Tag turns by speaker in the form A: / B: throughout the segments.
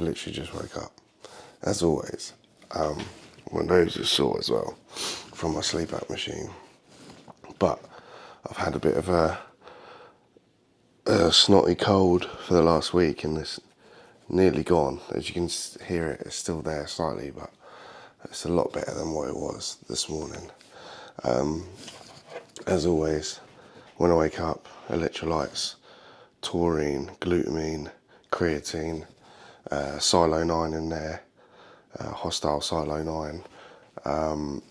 A: I've literally just woke up, as always. My nose is sore as well from my sleep app machine. But I've had a bit of a snotty cold for the last week, and it's nearly gone. As you can hear it, it's still there slightly, but it's a lot better than what it was this morning. As always, when I wake up, electrolytes, taurine, glutamine, creatine, silo 9 in there, hostile silo 9.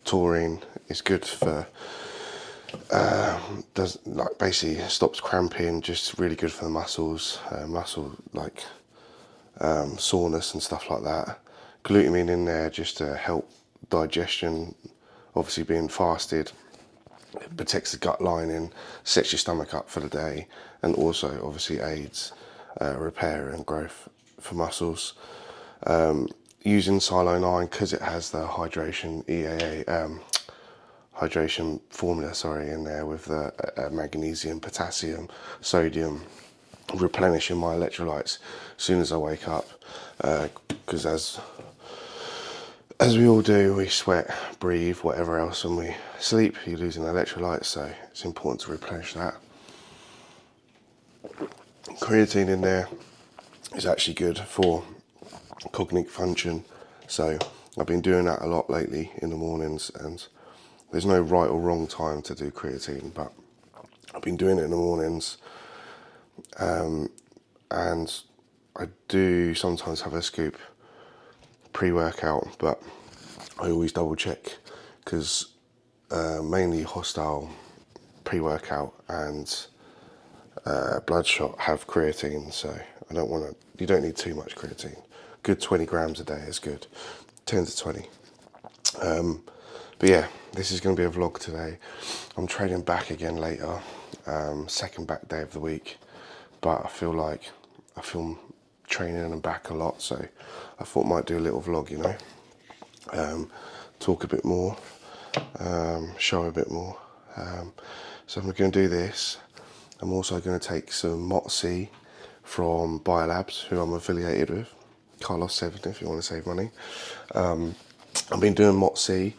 A: Taurine is good for, basically stops cramping, just really good for the muscles, soreness and stuff like that. Glutamine in there just to help digestion, obviously being fasted. It protects the gut lining, sets your stomach up for the day, and also obviously aids repair and growth for muscles. Using Silo 9 because it has the hydration hydration formula, in there with the magnesium, potassium, sodium, replenishing my electrolytes as soon as I wake up. Because as we all do, we sweat, breathe, whatever else, when we sleep, you're losing electrolytes, so it's important to replenish that. Creatine in there is actually good for cognitive function, so I've been doing that a lot lately in the mornings, and there's no right or wrong time to do creatine, but I've been doing it in the mornings, and I do sometimes have a scoop pre-workout, but I always double check because mainly Hostile pre-workout and Bloodshot have creatine, so you don't need too much creatine. Good 20 grams a day is good, 10 to 20. But yeah, this is going to be a vlog today. I'm training back again later, second back day of the week, but I feel training and back a lot, so I thought I might do a little vlog, talk a bit more, show a bit more. So I'm going to do this. I'm also going to take some Motsy from Biolabs, who I'm affiliated with, Carlos 7 if you want to save money. I've been doing Motsy,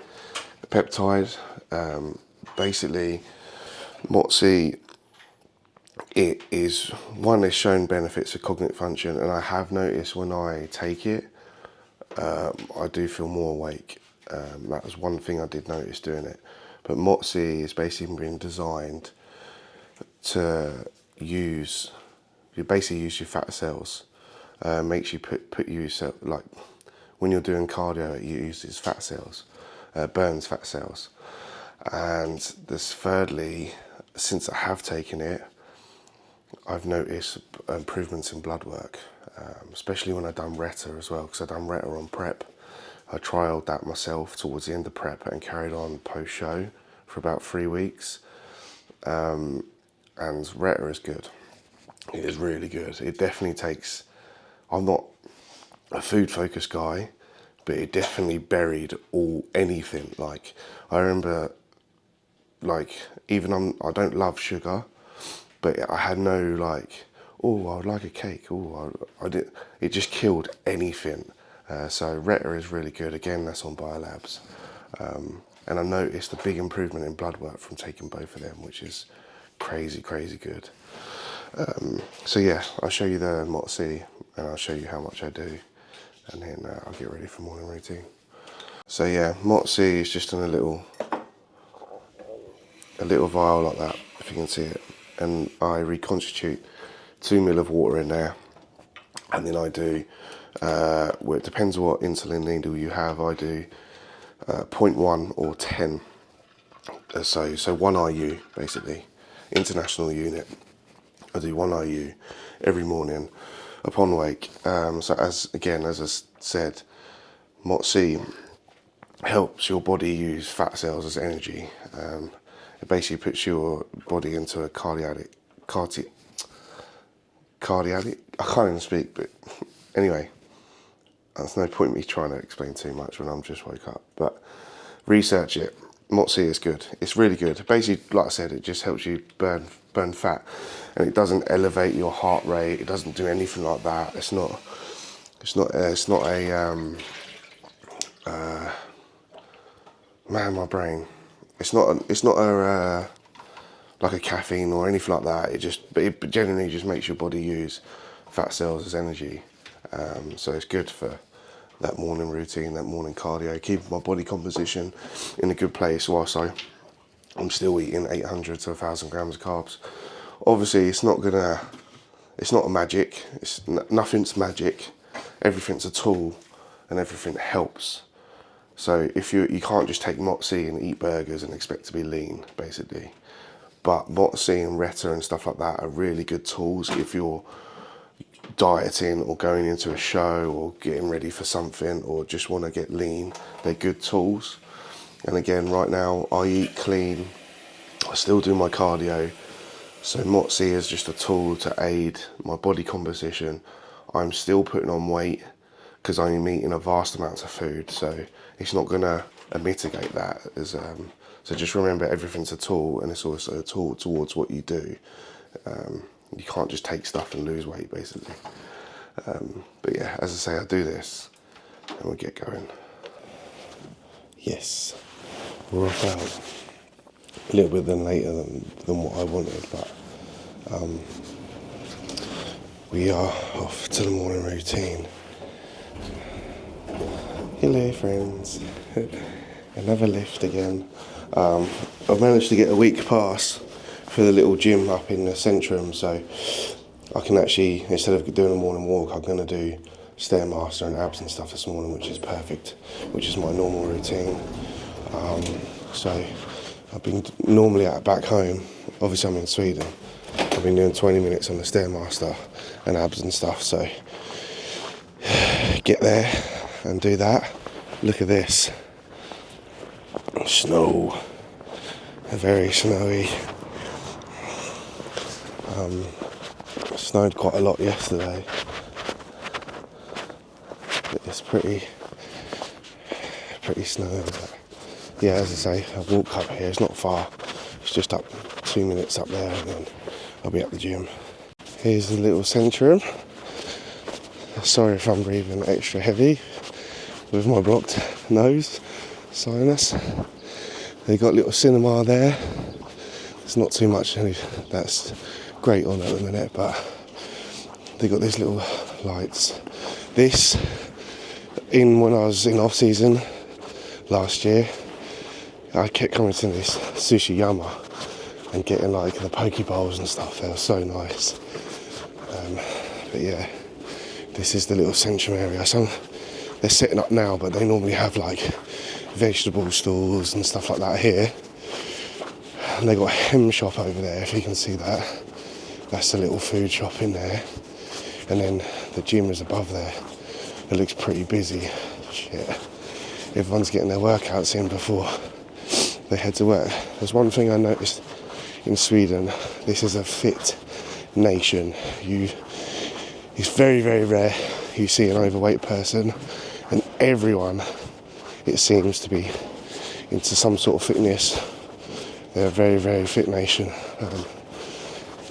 A: peptide. Basically, Motsy, it is one that's shown benefits of cognitive function, and I have noticed when I take it, I do feel more awake. That was one thing I did notice doing it. But Motsy is basically been designed to use your fat cells. Makes you put you, so like when you're doing cardio, it uses fat cells, burns fat cells. And this, thirdly, since I have taken it, I've noticed improvements in blood work, especially when I've done Retta as well, because I've done Retta on prep. I trialled that myself towards the end of prep and carried on post-show for about 3 weeks. And Retta is good. It is really good. It definitely takes, I'm not a food-focused guy, but it definitely buried anything. Like, I remember, I don't love sugar, but I had no I would like a cake. It just killed anything. So Retta is really good. Again, that's on Biolabs. And I noticed a big improvement in blood work from taking both of them, which is crazy, crazy good. So yeah, I'll show you the Motsy and I'll show you how much I do, and then I'll get ready for morning routine. So yeah, Motsy is just in a little vial like that, if you can see it, and I reconstitute 2 ml of water in there, and then I do, well, it depends what insulin needle you have. I do 0.1 or 10, so 1 IU basically, international unit. I do 1 IU every morning upon wake. So as I said, Motsy helps your body use fat cells as energy. It basically puts your body into a cardiac, I can't even speak, but anyway, there's no point in me trying to explain too much when I'm just woke up, but research it. Motsy is good. It's really good. Basically, like I said, it just helps you burn fat, and it doesn't elevate your heart rate. It doesn't do anything like that. It's not It's not a man, my brain. It's not a like a caffeine or anything like that. It generally just makes your body use fat cells as energy. So it's good for that morning routine, that morning cardio, keeping my body composition in a good place whilst I'm still eating 800 to 1,000 grams of carbs. Obviously, it's not a magic. Nothing's magic. Everything's a tool, and everything helps. So if you can't just take Moxie and eat burgers and expect to be lean, basically. But Moxie and Retta and stuff like that are really good tools if you're dieting or going into a show or getting ready for something or just want to get lean. They're good tools. And again, right now I eat clean. I still do my cardio. So Moxie is just a tool to aid my body composition. I'm still putting on weight because I'm eating a vast amount of food. So it's not going to mitigate that. So just remember, everything's a tool, and it's also a tool towards what you do. You can't just take stuff and lose weight, basically. But yeah, as I say, I do this and we get going. Yes, we're off out. A little bit later than what I wanted, but we are off to the morning routine. Hello friends, another lift again. I've managed to get a week pass for the little gym up in the Centrum, so I can actually, instead of doing a morning walk, I'm going to do Stairmaster and abs and stuff this morning, which is perfect, which is my normal routine. So I've been normally back home, obviously I'm in Sweden, I've been doing 20 minutes on the Stairmaster and abs and stuff, so get there and do that. Look at this. Snow. Very snowy. It snowed quite a lot yesterday. But it's pretty snowy. But yeah, as I say, I walk up here, it's not far. It's just up 2 minutes up there and then I'll be at the gym. Here's the little Centrum. Sorry if I'm breathing extra heavy with my blocked nose, sinus. They got a little cinema there. There's not too much that's great on at the minute, but they got these little lights. This, when I was in off-season last year, I kept coming to this Sushi Yama and getting like the poke bowls and stuff. They were so nice. But yeah, this is the little Centrum area. So they're setting up now, but they normally have like vegetable stalls and stuff like that here. And they got a hem shop over there, if you can see that. That's a little food shop in there. And then the gym is above there. It looks pretty busy. Shit. Everyone's getting their workouts in before they head to work. There's one thing I noticed in Sweden. This is a fit nation. It's very, very rare you see an overweight person, and everyone, it seems to be into some sort of fitness. They're a very, very fit nation.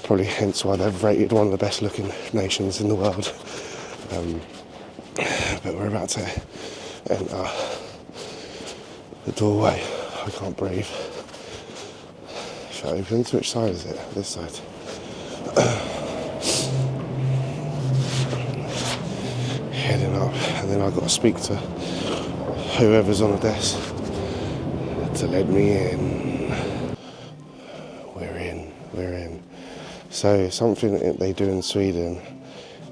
A: Probably hence why they're rated one of the best looking nations in the world. But we're about to enter the doorway. I can't breathe. If it opens, which side is it? This side. Heading up, and then I've got to speak to whoever's on the desk to let me in. We're in. So something that they do in Sweden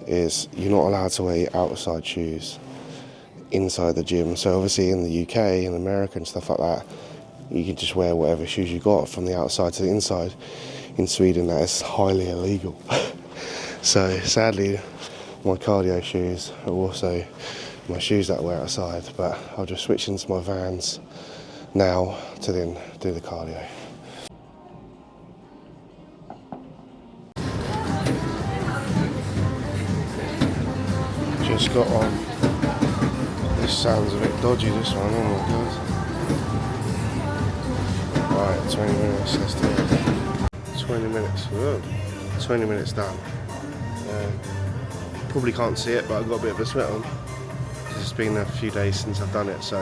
A: is you're not allowed to wear outside shoes inside the gym. So obviously in the UK and America and stuff like that, you can just wear whatever shoes you got from the outside to the inside. In Sweden, that is highly illegal. So sadly, my cardio shoes are also my shoes that I wear outside, but I'll just switch into my Vans now to then do the cardio. Just got on. This sounds a bit dodgy, this one, oh my god. Right, 20 minutes, let's do it. 20 minutes, whoa. 20 minutes done. Probably can't see it, but I've got a bit of a sweat on. It's been a few days since I've done it, so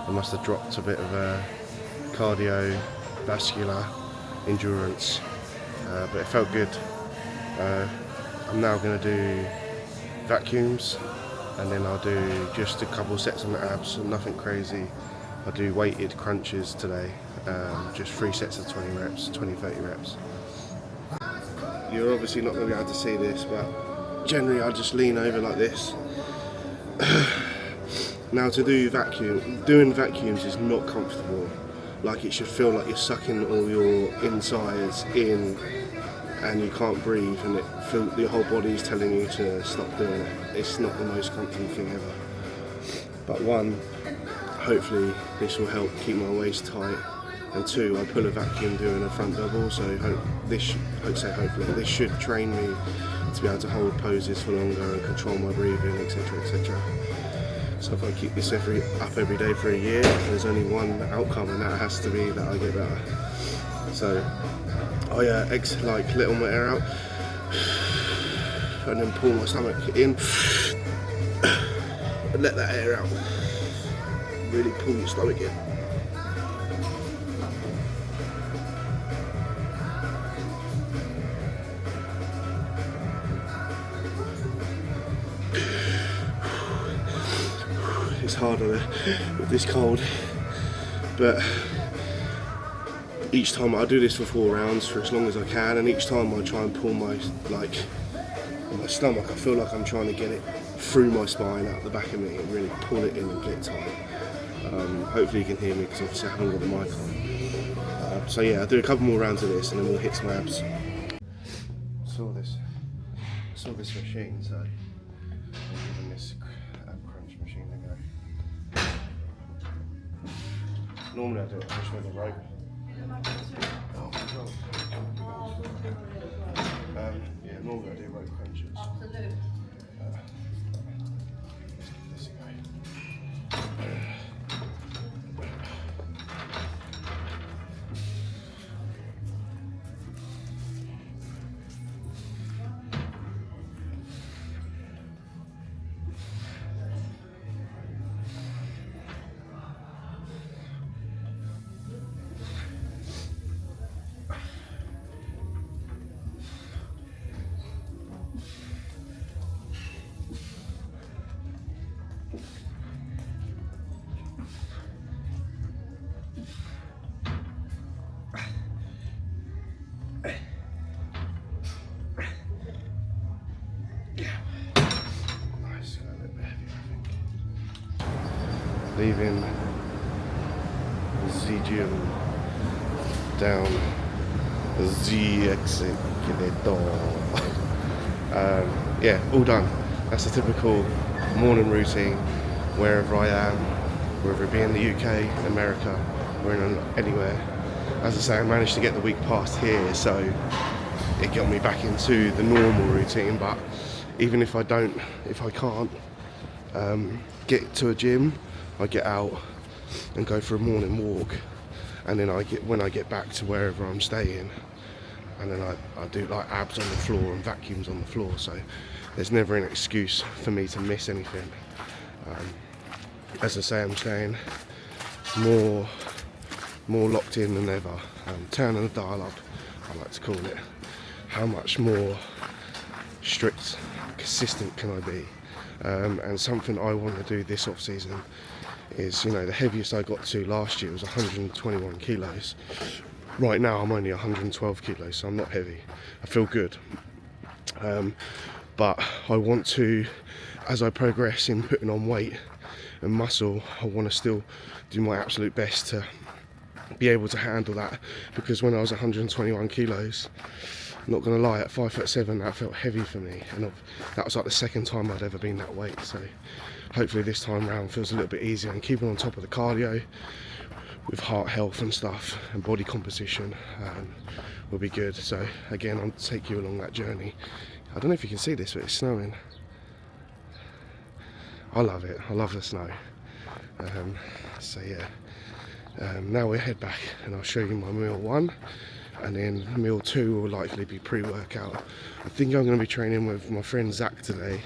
A: I must have dropped a bit of cardiovascular endurance, but it felt good. I'm now going to do vacuums, and then I'll do just a couple sets on the abs, nothing crazy. I'll do weighted crunches today, just 3 sets of 20 reps, 20-30 reps. You're obviously not going to be able to see this, but generally I just lean over like this. Now to do doing vacuums is not comfortable. Like, it should feel like you're sucking all your insides in and you can't breathe, and your whole body is telling you to stop doing it. It's not the most comfortable thing ever. But one, hopefully this will help keep my waist tight, and two, I pull a vacuum doing a front double, so hopefully this should train me to be able to hold poses for longer and control my breathing, etc, etc. So if I keep this up every day for a year, there's only one outcome, and that has to be that I get better. So I let all my air out and then pull my stomach in and let that air out. Really pull your stomach in. It's harder with this cold, but each time I do this for 4 rounds for as long as I can, and each time I try and pull my stomach, I feel like I'm trying to get it through my spine, out the back of me, and really pull it in and get it tight. Hopefully you can hear me, because obviously I haven't got the mic on. So yeah, I'll do a couple more rounds of this and then we'll hit some abs. Saw this machine, so I'm giving this ab crunch machine a go. Normally I do it just with a rope. Oh my god. Yeah, normally I do rope crunches. Let's give this a go. Leaving the gym down the exit door. Yeah, all done. That's a typical morning routine wherever I am, whether it be in the UK, America, or anywhere. As I say, I managed to get the week past here, so it got me back into the normal routine. But even if I can't get to a gym, I get out and go for a morning walk, and then when I get back to wherever I'm staying, and then I do like abs on the floor and vacuums on the floor, so there's never an excuse for me to miss anything. As I say, I'm staying more locked in than ever, turning the dial up, I like to call it. How much more strict, consistent can I be? And something I want to do this off season is, the heaviest I got to last year was 121 kilos. Right now I'm only 112 kilos, so I'm not heavy. I feel good. But I want to, as I progress in putting on weight and muscle, I want to still do my absolute best to be able to handle that, because when I was 121 kilos, I'm not going to lie, at 5'7", that felt heavy for me, and that was like the second time I'd ever been that weight. So hopefully this time round feels a little bit easier, and keeping on top of the cardio with heart health and stuff and body composition will be good. So again, I'll take you along that journey. I don't know if you can see this, but it's snowing. I love it. I love the snow. So yeah, now we'll head back and I'll show you my meal one, and then meal 2 will likely be pre-workout. I think I'm going to be training with my friend Zach today,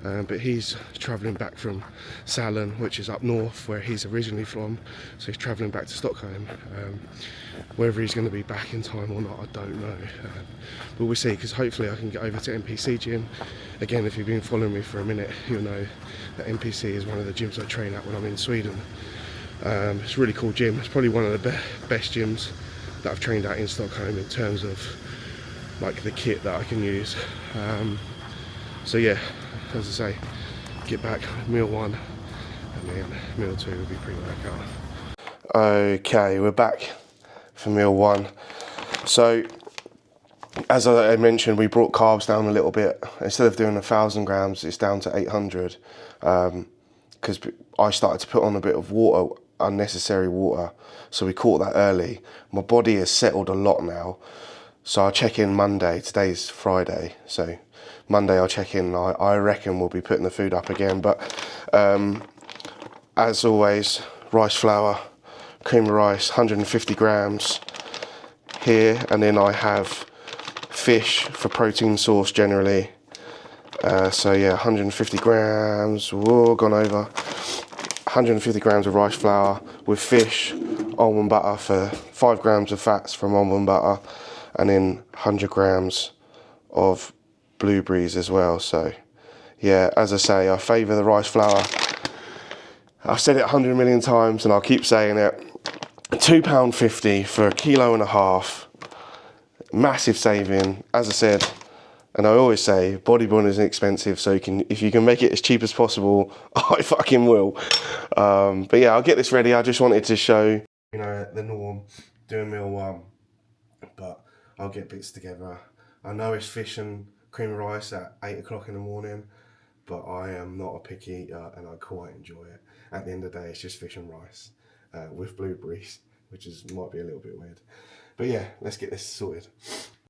A: but he's travelling back from Salon, which is up north where he's originally from, so he's travelling back to Stockholm. Whether he's going to be back in time or not, I don't know, but we'll see, because hopefully I can get over to NPC gym. Again, if you've been following me for a minute, you'll know that NPC is one of the gyms I train at when I'm in Sweden. It's a really cool gym. It's probably one of the best gyms that I've trained at in Stockholm in terms of like the kit that I can use. So yeah, as I say, get back, meal 1, and then meal 2 will be pre-workout. Okay, we're back for meal 1. So as I mentioned, we brought carbs down a little bit. Instead of doing 1,000 grams, it's down to 800, because I started to put on a bit of water, unnecessary water, so we caught that early. My body has settled a lot now, so I'll check in Monday. Today's Friday, so Monday I'll check in. I reckon we'll be putting the food up again, but as always, rice flour, cream of rice, 150 grams here, and then I have fish for protein source generally. So yeah, 150 grams, whoa, gone over. 150 grams of rice flour with fish, almond butter for 5 grams of fats from almond butter, and then 100 grams of blueberries as well. So yeah, as I say, I favour the rice flour. I've said it 100 million times and I'll keep saying it. £2.50 for 1.5 kilos. Massive saving, as I said, and I always say bodybuilding is expensive, so if you can make it as cheap as possible, I fucking will. But yeah, I'll get this ready. I just wanted to show, the norm, doing meal 1, but I'll get bits together. I know it's fish and cream of rice at 8 o'clock in the morning, but I am not a picky eater and I quite enjoy it. At the end of the day, it's just fish and rice with blueberries, which might be a little bit weird. But yeah, let's get this sorted.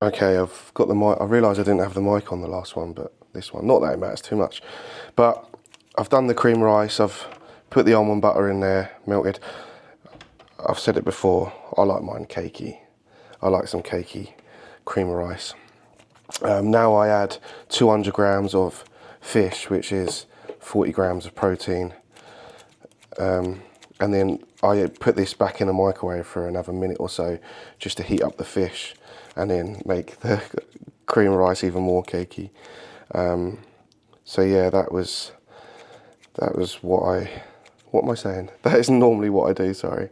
A: Okay, I've got the mic. I realised I didn't have the mic on the last one, but this one, not that it matters too much. But I've done the cream rice, I've put the almond butter in there, melted. I've said it before, I like mine cakey. I like some cakey cream of rice. Now I add 200 grams of fish, which is 40 grams of protein. And then I put this back in the microwave for another minute or so just to heat up the fish and then make the cream rice even more cakey. So yeah, that was what am I saying? That is normally what I do, sorry.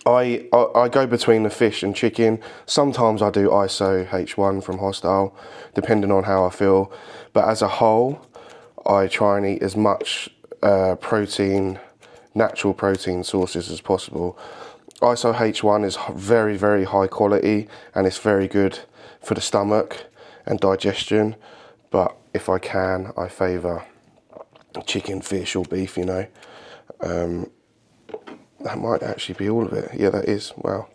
A: I go between the fish and chicken. Sometimes I do ISO H1 from Hostile, depending on how I feel. But as a whole, I try and eat as much protein, natural protein sources as possible. ISO H1 is very, very high quality and it's very good for the stomach and digestion. But if I can, I favour chicken, fish or beef, That might actually be all of it. Yeah, that is. Wow.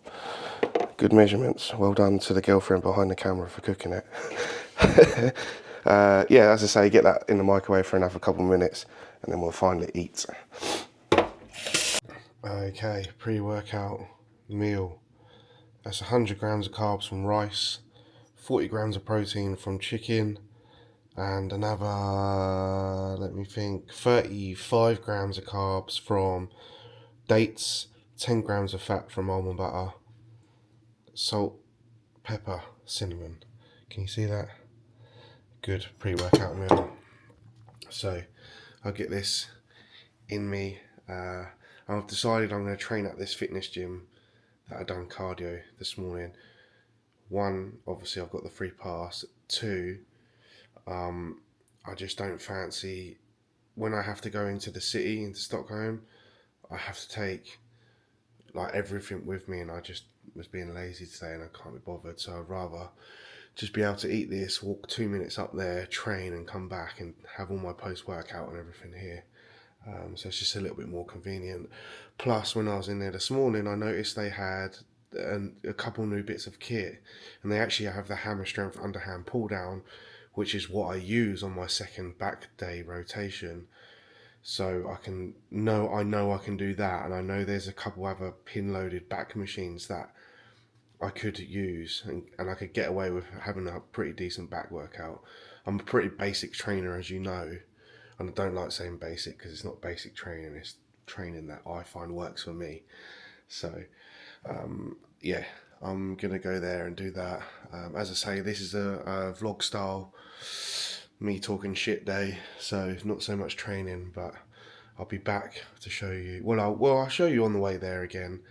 A: Good measurements. Well done to the girlfriend behind the camera for cooking it. Yeah, as I say, get that in the microwave for another couple of minutes and then we'll finally eat. Okay, pre-workout meal. That's 100 grams of carbs from rice, 40 grams of protein from chicken, and another, 35 grams of carbs from dates, 10 grams of fat from almond butter, salt, pepper, cinnamon. Can you see that? Good pre-workout meal. So I'll get this in me. I've decided I'm going to train at this fitness gym that I done cardio this morning. 1, obviously I've got the free pass. 2, I just don't fancy, when I have to go into the city, into Stockholm, I have to take like everything with me, and I just was being lazy today and I can't be bothered, so I'd rather just be able to eat this, walk 2 minutes up there, train and come back and have all my post-workout and everything here. So it's just a little bit more convenient. Plus, when I was in there this morning, I noticed they had a couple new bits of kit, and they actually have the hammer strength underhand pull down, which is what I use on my second back day rotation. So I know I can do that, and I know there's a couple other pin loaded back machines that I could use, and I could get away with having a pretty decent back workout. I'm a pretty basic trainer, as you know, and I don't like saying basic because it's not basic training, it's training that I find works for me. So yeah, I'm gonna go there and do that. As I say, this is a vlog style, me talking shit day, so not so much training, but I'll be back to show you. I'll show you on the way there again,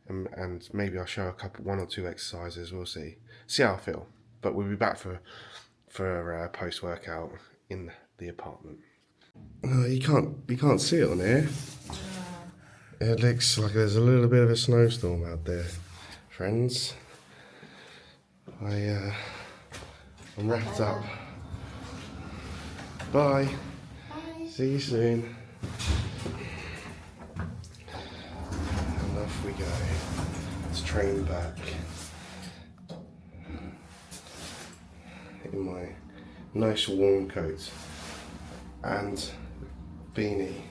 A: and maybe I'll show one or two exercises. We'll see how I feel. But we'll be back for post workout in the apartment. You can't see it on here. It looks like there's a little bit of a snowstorm out there, friends. I'm wrapped up. Bye. Bye. See you soon. And off we go. Let's train back. In my nice warm coat and beanie.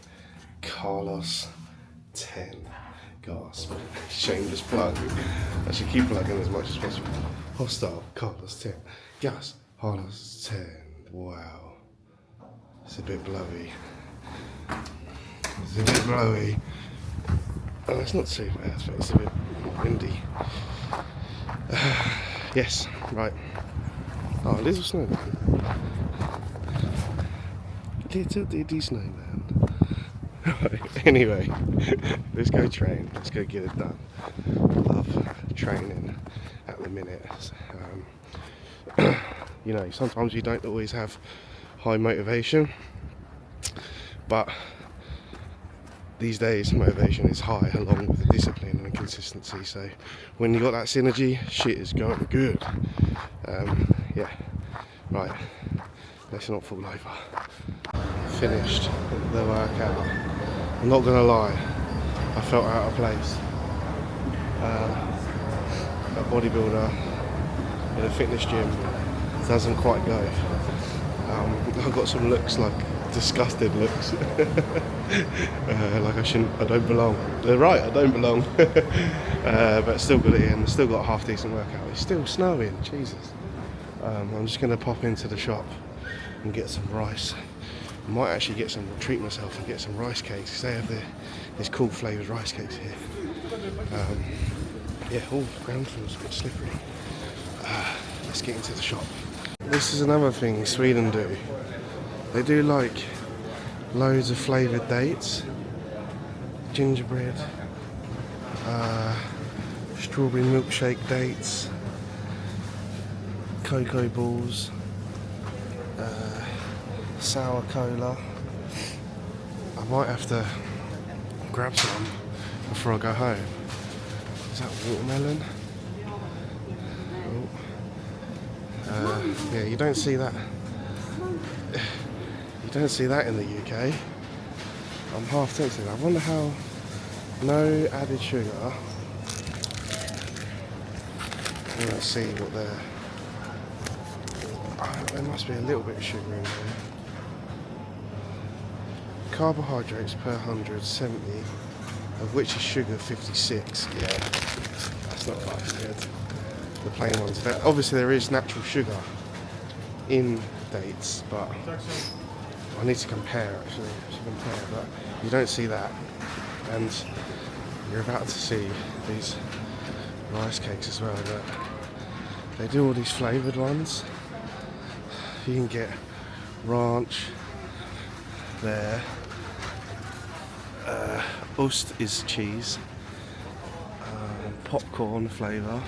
A: Carlos 10. Gasp. Shameless plug. I should keep plugging as much as possible. Hostile. Carlos 10. Gas. Carlos 10. Wow. It's a bit blowy. It's a bit blowy. Oh, it's not too bad, but it's a bit windy. Yes, right. Oh, little snowman. Little diddy snowman. Right, anyway, let's go train. Let's go get it done. Love training at the minute. You know, sometimes you don't always have high motivation, but these days motivation is high along with the discipline and consistency. So when you got that synergy, shit is going good. Yeah, right, let's not fall over. Finished the workout. I'm not gonna lie, I felt out of place. A bodybuilder in a fitness gym doesn't quite go. I've got some looks, like disgusted looks. Like I don't belong. They're right, I don't belong. But still got it in, still got a half decent workout. It's still snowing, Jesus. I'm just gonna pop into the shop and get some rice. I might actually treat myself and get some rice cakes, because they have these cool flavoured rice cakes here. Yeah, the ground feels a bit slippery. Let's get into the shop. This is another thing Sweden do. They do like loads of flavoured dates, gingerbread, strawberry milkshake dates, cocoa balls, sour cola. I might have to grab some before I go home. Is that watermelon? Oh. Yeah, you don't see that. You don't see that in the UK. I'm half tempted. I wonder how. No added sugar. Let's see what they're. There must be a little bit of sugar in there. Carbohydrates per 100, 70, of which is sugar 56. Yeah, that's not fucking good. The plain ones. Obviously there is natural sugar in dates, but I need to compare actually. But you don't see that, and you're about to see these rice cakes as well. But they do all these flavoured ones. You can get ranch there. Ost is cheese. Popcorn flavour.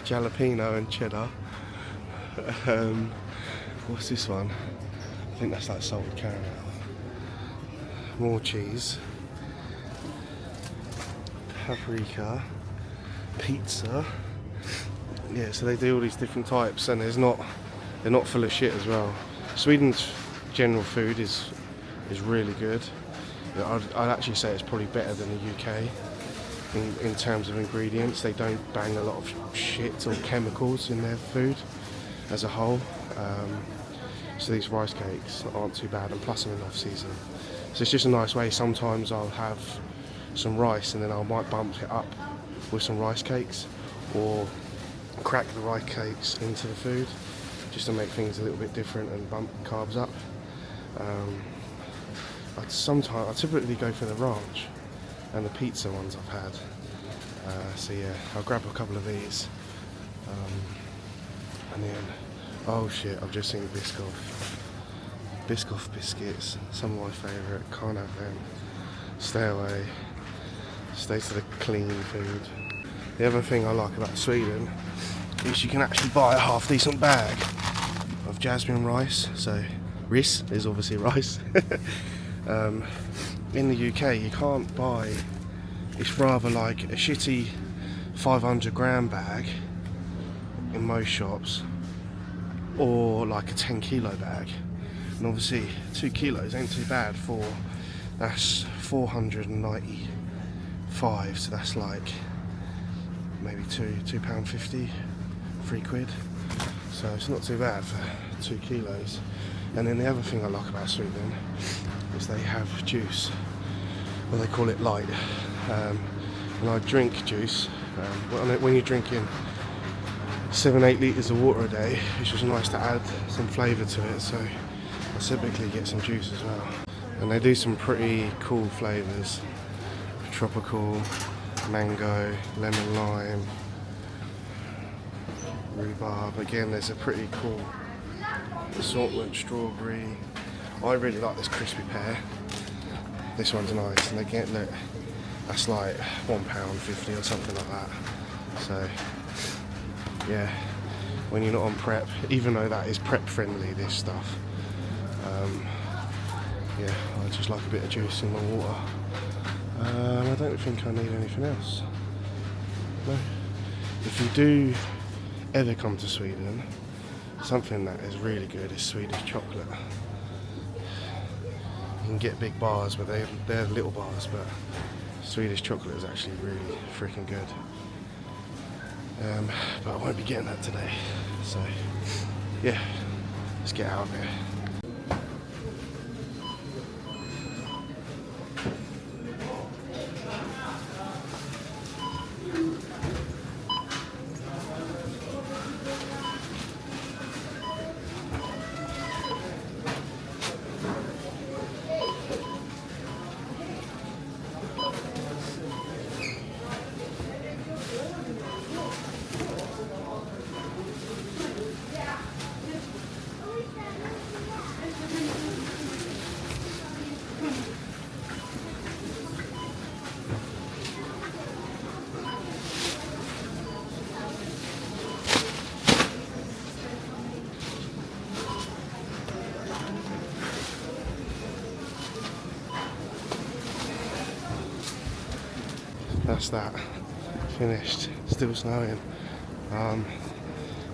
A: Jalapeno and cheddar. What's this one? I think that's like salted caramel. More cheese. Paprika. Pizza. Yeah, so they do all these different types, and they're not full of shit as well. Sweden's general food is really good. I'd actually say it's probably better than the UK in terms of ingredients. They don't bang a lot of shit or chemicals in their food as a whole. So these rice cakes aren't too bad, and plus I'm in off season. So it's just a nice way. Sometimes I'll have some rice, and then I might bump it up with some rice cakes, or crack the rice cakes into the food just to make things a little bit different and bump carbs up. I typically go for the ranch and the pizza ones I've had. So yeah, I'll grab a couple of these, and then, oh shit, I've just seen Biscoff biscuits, some of my favourite, can't have them, stay away, stay to the clean food. The other thing I like about Sweden is you can actually buy a half decent bag of jasmine rice, so ris is obviously rice. In the UK you can't buy, it's rather like a shitty 500 gram bag in most shops, or like a 10 kilo bag, and obviously 2 kilos ain't too bad for, that's 495, so that's like maybe £2.50, £3, so it's not too bad for 2 kilos. And then the other thing I like about Sweden is they have juice, well, they call it light, and I drink juice. When you're drinking 7-8 litres of water a day, it's just nice to add some flavour to it, so I typically get some juice as well. And they do some pretty cool flavours: tropical, mango, lemon lime, rhubarb. Again, there's a pretty cool assortment, strawberry. I really like this crispy pear. This one's nice, and again, look, that's like £1.50 or something like that. So yeah, when you're not on prep, even though that is prep friendly, this stuff, yeah, I just like a bit of juice in my water. I don't think I need anything else. No. If you do ever come to Sweden, something that is really good is Swedish chocolate. You can get big bars, but they're little bars, but Swedish chocolate is actually really freaking good. But I won't be getting that today, so yeah, let's get out of here. That's that, finished, still snowing.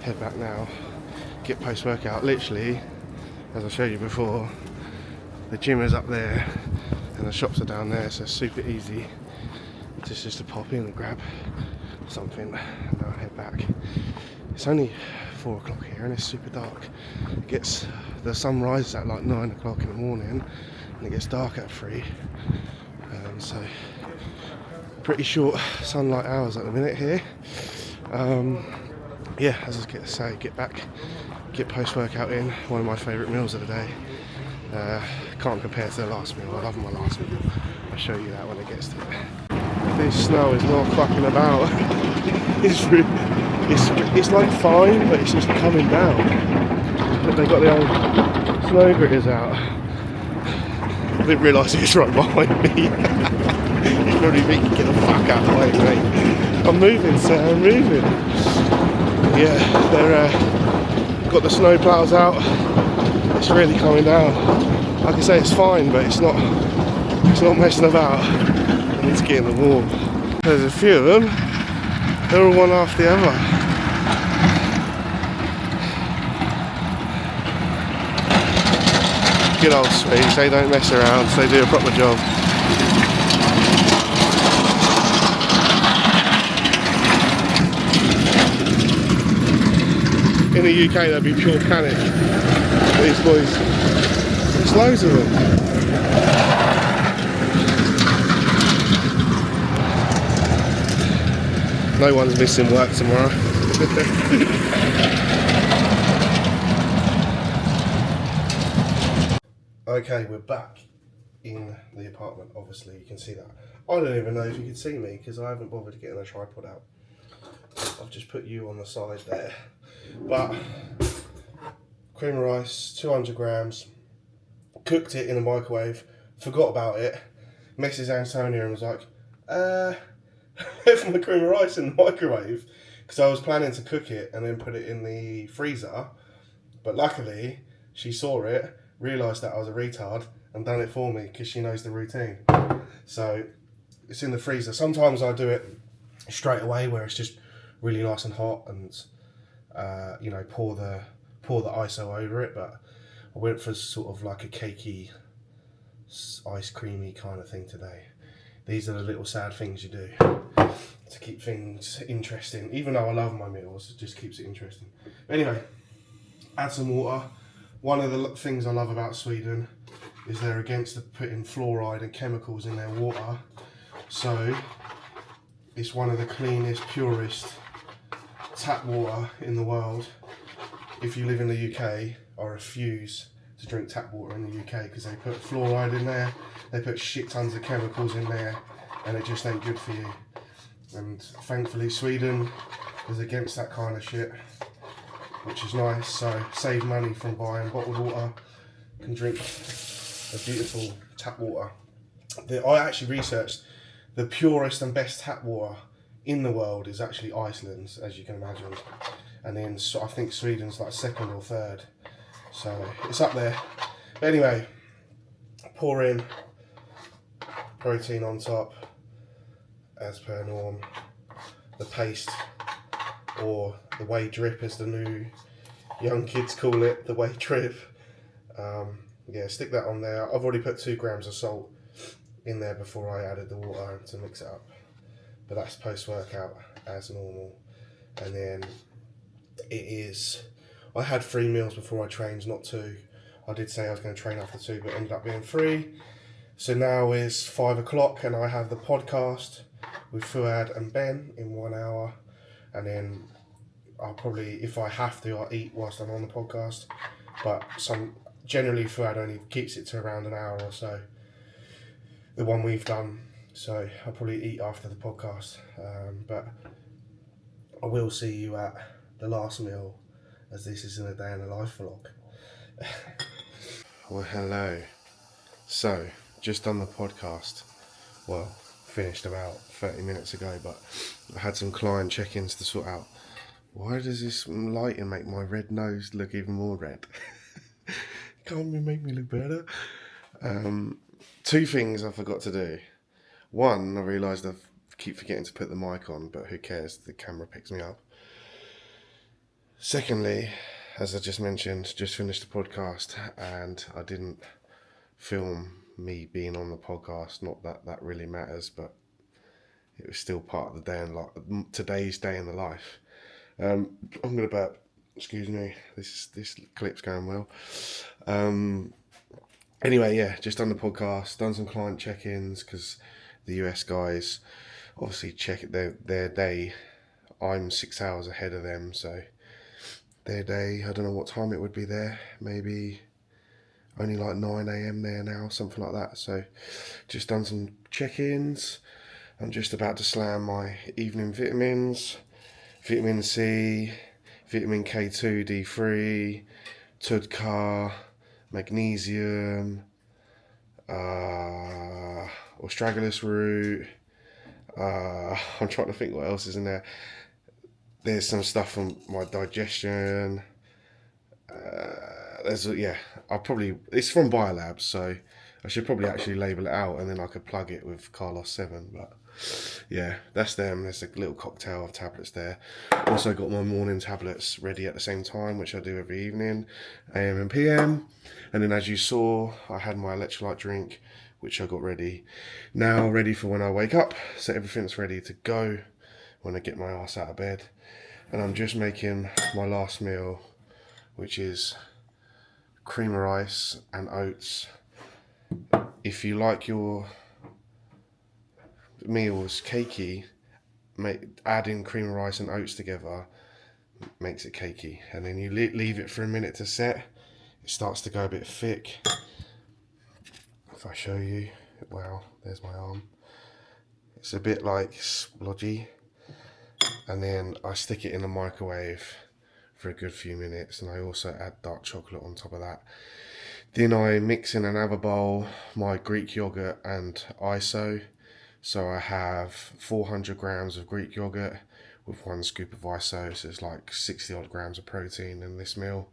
A: Head back now, get post-workout. Literally, as I showed you before, the gym is up there and the shops are down there, so it's super easy just to pop in and grab something, and I'll head back. It's only 4 o'clock here and it's super dark. The sun rises at like 9 o'clock in the morning and it gets dark at 3, so pretty short sunlight hours at the minute here. Yeah, as I was going to say, get post-workout in, one of my favourite meals of the day. Can't compare to the last meal. I love my last meal. I'll show you that when it gets to it. This snow is not fucking about. It's like fine, but it's just coming down. But they got the old snow gritters out. I didn't realise it was right behind me. He's probably thinking, get the fuck out of the way, mate. I'm moving, sir, I'm moving. Yeah, they're got the snow plows out. It's really coming down. Like I say, it's fine, but it's not messing about. I need to get in the warm. There's a few of them. They're all one after the other. Good old Swedes, they don't mess around, they do a proper job. In the UK that'd be pure panic. These boys, there's loads of them. no one's missing work tomorrow. Okay, we're back in the apartment. Obviously you can see that. I don't even know if you can see me because I haven't bothered getting a tripod out. I've just put you on the side there. But cream of rice, 200 grams, cooked it in a microwave, forgot about it, Mrs. Antonia was like, left my cream of rice in the microwave, because I was planning to cook it and then put it in the freezer, but luckily she saw it, realised that I was a retard and done it for me because she knows the routine. So it's in the freezer. Sometimes I do it straight away where it's just really nice and hot and you know, pour the ISO over it, but I went for sort of like a cakey, ice creamy kind of thing today. These are the little sad things you do to keep things interesting. Even though I love my meals, it just keeps it interesting. Anyway, add some water. One of the things I love about Sweden is they're against putting fluoride and chemicals in their water. So it's one of the cleanest, purest tap water in the world. If you live in the UK, I refuse to drink tap water in the UK because they put fluoride in there, they put shit tons of chemicals in there, and it just ain't good for you. And thankfully Sweden is against that kind of shit, which is nice. So save money from buying bottled water, can drink the beautiful tap water. I actually researched the purest and best tap water in the world is actually Iceland's, as you can imagine. And then I think Sweden's like second or third. So it's up there. But anyway, pour in protein on top, as per norm. The paste, or the whey drip as the new young kids call it, the whey drip. Yeah, stick that on there. I've already put 2 grams of salt in there before I added the water to mix it up. But that's post-workout as normal. And then it is, I had 3 meals before I trained, not 2. I did say I was going to train after 2, but ended up being 3. So now is 5 o'clock and I have the podcast with Fuad and Ben in 1 hour. And then I'll probably, if I have to, I'll eat whilst I'm on the podcast. But generally Fuad only keeps it to around an hour or so, the one we've done. So I'll probably eat after the podcast. But I will see you at the last meal, as this is in a day in the life vlog. Well, hello. So, just done the podcast. Well, finished about 30 minutes ago, but I had some client check-ins to sort out. Why does this lighting make my red nose look even more red? Can't make me look better? 2 things I forgot to do. One, I realised I keep forgetting to put the mic on, but who cares? The camera picks me up. Secondly, as I just mentioned, just finished the podcast and I didn't film me being on the podcast. Not that that really matters, but it was still part of the day in today's day in the life. I'm gonna burp. Excuse me. This clip's going well. Anyway, yeah, just done the podcast, done some client check-ins because the US guys obviously check their day. I'm 6 hours ahead of them, so their day, I don't know what time it would be there, maybe only like 9 AM there now, something like that. So just done some check-ins. I'm just about to slam my evening vitamins, vitamin C, vitamin K2, D3, Tudcar, magnesium, astragalus root. I'm trying to think what else is in there. There's some stuff from my digestion. It's from Biolabs, so I should probably actually label it out and then I could plug it with Carlos 7. But yeah, that's them. There's a little cocktail of tablets there. Also got my morning tablets ready at the same time, which I do every evening, AM and PM. And then as you saw, I had my electrolyte drink, which I got ready. Now ready for when I wake up. So everything's ready to go when I get my ass out of bed. And I'm just making my last meal, which is cream of rice and oats. If you like your meals cakey, adding cream of rice and oats together makes it cakey, and then you leave it for a minute to set. It starts to go a bit thick. If I show you, wow, there's my arm. It's a bit like splodgy, and then I stick it in the microwave for a good few minutes, and I also add dark chocolate on top of that. Then I mix in another bowl my Greek yogurt and ISO. So I have 400 grams of Greek yogurt with 1 scoop of ISO, so it's like 60 odd grams of protein in this meal.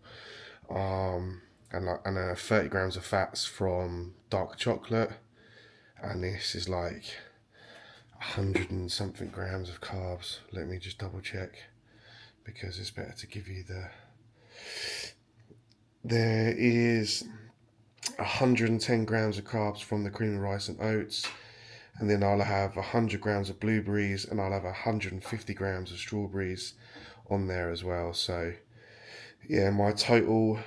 A: And 30 grams of fats from dark chocolate, and this is like 100 and something grams of carbs. Let me just double check, because it's better to give you there is 110 grams of carbs from the cream of rice and oats, and then I'll have 100 grams of blueberries, and I'll have 150 grams of strawberries on there as well. So yeah, my total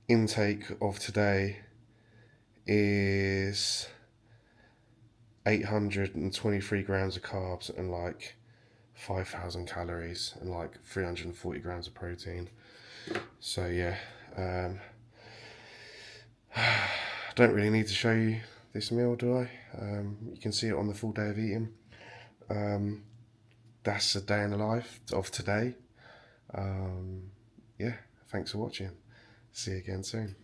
A: intake of today is 823 grams of carbs and like 5,000 calories and like 340 grams of protein. So yeah, I don't really need to show you this meal, do I? You can see it on the full day of eating. That's a day in the life of today. Yeah, thanks for watching. See you again soon.